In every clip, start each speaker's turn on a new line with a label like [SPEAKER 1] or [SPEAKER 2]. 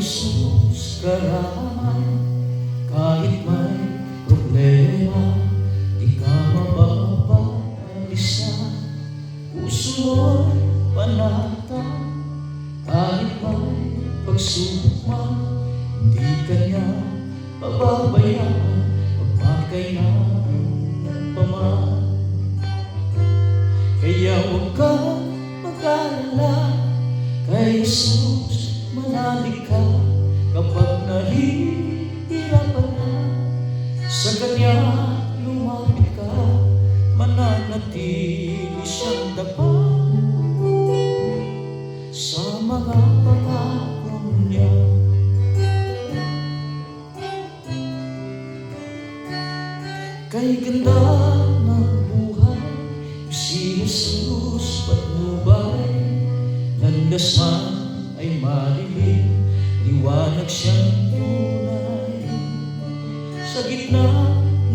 [SPEAKER 1] Jesus karamay, kahit may problema, di ka mapapag-isa. Puso mo'y panatag, kahit may pagsubok man, hindi ka niya pababayaan, magpakailangan pa man. Kaya huwag kang mag-alala, kay Jesus manalig ka. Kapag nahihirapan na, sa Kanya lumapit ka, mananatili siyang tapat sa mga pangako niya. Kay ganda ng buhay, si Jesus patnubay, landas man ay malilim, liwanag siyang tunay. Sa gitna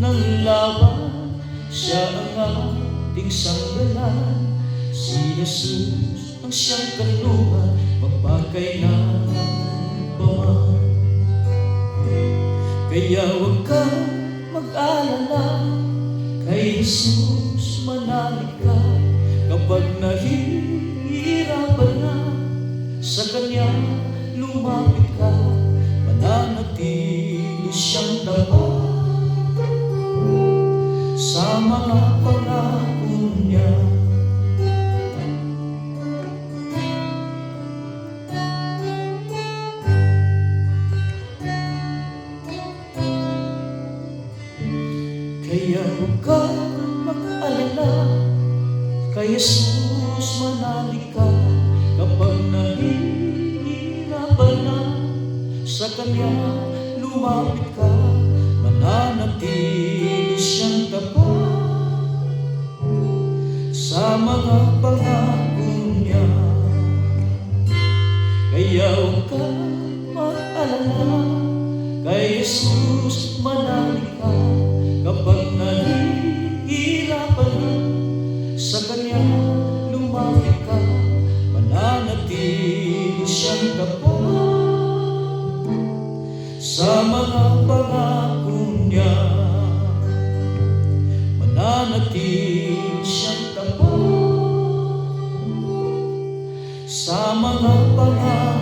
[SPEAKER 1] ng laban, siya ang ating sanggalan. Si Jesus ang siyang kanlungan, magpakailangan pa man. Kaya huwag kang mag-alala, kay Jesus manalig ka. Kapag nahihirapan na, sa Kanya lumapit ka, mananatili siyang tapat sa mga pangako niya. Kaya huwag kang mag-alala, kay Jesus manalig ka. Kapag nahihirapan na, sa Kanya lumapit ka, mananatili siyang tapat sa mga pangako niya. Kaya huwag kang mag-alala, kay Jesus manalig ka. Kapag nahihirapan na, sa Kanya lumapit ka, mananatili siyang tapat sa mga pangako niya. Mananatili siyang tapat sa mga pangako